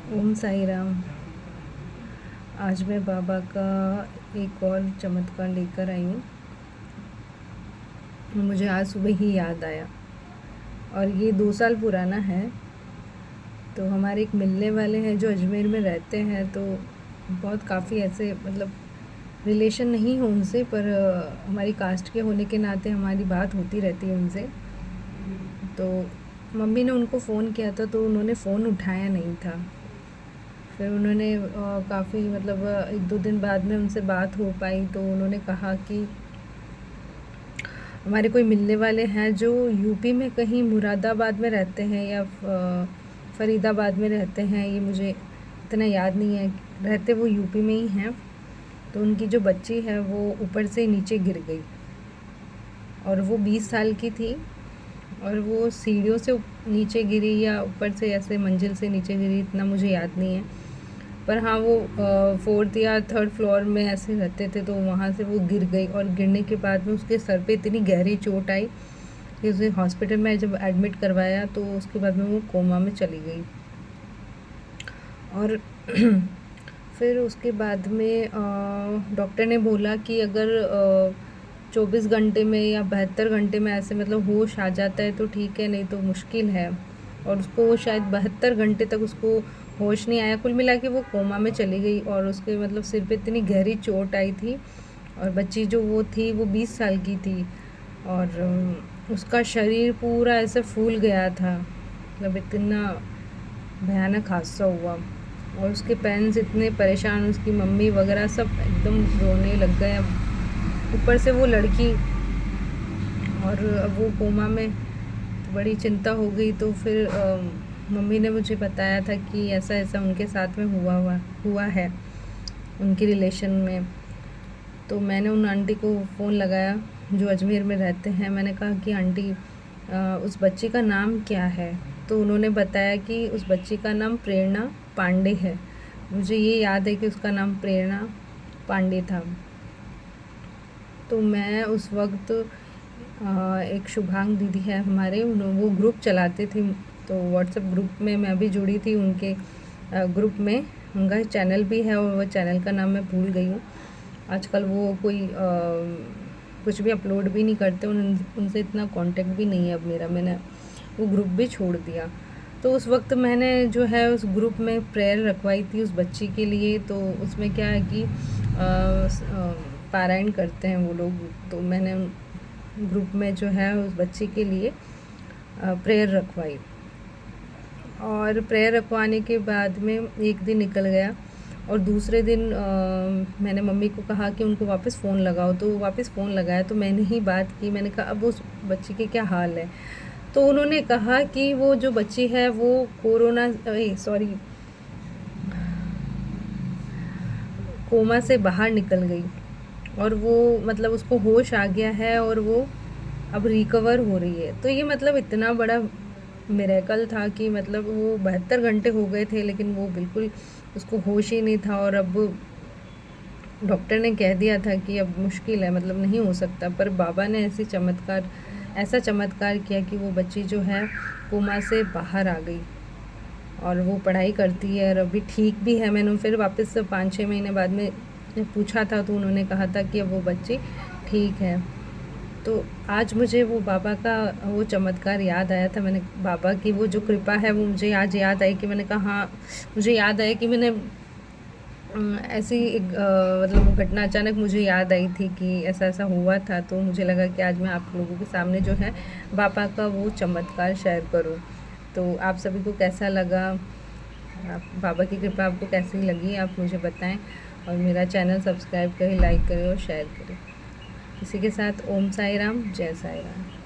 ओम साई राम। आज मैं बाबा का एक और चमत्कार लेकर आई हूँ। मुझे आज सुबह ही याद आया और ये 2 साल पुराना है। तो हमारे एक मिलने वाले हैं जो अजमेर में रहते हैं, तो बहुत काफ़ी ऐसे मतलब रिलेशन नहीं हो उनसे, पर हमारी कास्ट के होने के नाते हमारी बात होती रहती है उनसे। तो मम्मी ने उनको फ़ोन किया था तो उन्होंने फ़ोन उठाया नहीं था। फिर उन्होंने काफ़ी मतलब 1-2 दिन बाद में उनसे बात हो पाई, तो उन्होंने कहा कि हमारे कोई मिलने वाले हैं जो यूपी में कहीं मुरादाबाद में रहते हैं या फरीदाबाद में रहते हैं, ये मुझे इतना याद नहीं है। रहते वो यूपी में ही हैं। तो उनकी जो बच्ची है वो ऊपर से नीचे गिर गई और वो 20 साल की थी और वो सीढ़ियों से नीचे गिरी या ऊपर से ऐसे मंजिल से नीचे गिरी, इतना मुझे याद नहीं है। पर हाँ, वो 4th या 3rd फ्लोर में ऐसे रहते थे, तो वहाँ से वो गिर गई और गिरने के बाद में उसके सर पे इतनी गहरी चोट आई कि उसे हॉस्पिटल में जब एडमिट करवाया तो उसके बाद में वो कोमा में चली गई। और फिर उसके बाद में डॉक्टर ने बोला कि अगर 24 घंटे में या 72 घंटे में ऐसे मतलब होश आ जाता है तो ठीक है, नहीं तो मुश्किल है। और उसको शायद 72 घंटे तक उसको होश नहीं आया। कुल मिला के वो कोमा में चली गई और उसके मतलब सिर पे इतनी गहरी चोट आई थी। और बच्ची जो वो थी वो 20 साल की थी और उसका शरीर पूरा ऐसे फूल गया था। मतलब इतना भयानक हादसा हुआ और उसके पेरेंट्स इतने परेशान, उसकी मम्मी वगैरह सब एकदम रोने लग गए। ऊपर से वो लड़की और अब वो कोमा में, तो बड़ी चिंता हो गई। तो फिर मम्मी ने मुझे बताया था कि ऐसा ऐसा उनके साथ में हुआ है उनके रिलेशन में। तो मैंने उन आंटी को फ़ोन लगाया जो अजमेर में रहते हैं। मैंने कहा कि आंटी उस बच्ची का नाम क्या है? तो उन्होंने बताया कि उस बच्ची का नाम प्रेरणा पांडे है। मुझे ये याद है कि उसका नाम प्रेरणा पांडे था। तो मैं उस वक्त एक शुभांग दीदी है हमारे, वो ग्रुप चलाते थे, तो व्हाट्सएप ग्रुप में मैं भी जुड़ी थी उनके ग्रुप में। उनका चैनल भी है और वो चैनल का नाम मैं भूल गई हूँ। आजकल वो कोई कुछ भी अपलोड भी नहीं करते, उनसे इतना कांटेक्ट भी नहीं है अब मेरा। मैंने वो ग्रुप भी छोड़ दिया। तो उस वक्त मैंने जो है उस ग्रुप में प्रेयर रखवाई थी उस बच्ची के लिए। तो उसमें क्या है कि पारायण करते हैं वो लोग। तो मैंने ग्रुप में जो है उस बच्ची के लिए प्रेयर रखवाई और प्रेयर रखवाने के बाद में एक दिन निकल गया और दूसरे दिन मैंने मम्मी को कहा कि उनको वापस फ़ोन लगाओ। तो वापस फ़ोन लगाया तो मैंने ही बात की। मैंने कहा अब उस बच्ची के क्या हाल है? तो उन्होंने कहा कि वो जो बच्ची है वो कोमा से बाहर निकल गई और वो मतलब उसको होश आ गया है और वो अब रिकवर हो रही है। तो ये मतलब इतना बड़ा मिरेकल था कि मतलब वो 72 घंटे हो गए थे लेकिन वो बिल्कुल उसको होश ही नहीं था। और अब डॉक्टर ने कह दिया था कि अब मुश्किल है, मतलब नहीं हो सकता। पर बाबा ने ऐसा चमत्कार किया कि वो बच्ची जो है कोमा से बाहर आ गई और वो पढ़ाई करती है और अभी ठीक भी है। मैंने फिर वापस से 5-6 महीने बाद में पूछा था तो उन्होंने कहा था कि अब वो बच्ची ठीक है। तो आज मुझे वो बाबा का वो चमत्कार याद आया था। मैंने बाबा की वो जो कृपा है वो मुझे आज याद आई कि मैंने कहा हाँ, मुझे याद आया कि मैंने ऐसी एक मतलब वो घटना अचानक मुझे याद आई थी कि ऐसा ऐसा हुआ था। तो मुझे लगा कि आज मैं आप लोगों के सामने जो है बाबा का वो चमत्कार शेयर करूं। तो आप सभी को कैसा लगा, आप बाबा की कृपा आपको कैसी लगी, आप मुझे बताएं। और मेरा चैनल सब्सक्राइब करें, लाइक करें और शेयर करें। इसी के साथ ओम साई राम, जय साई राम।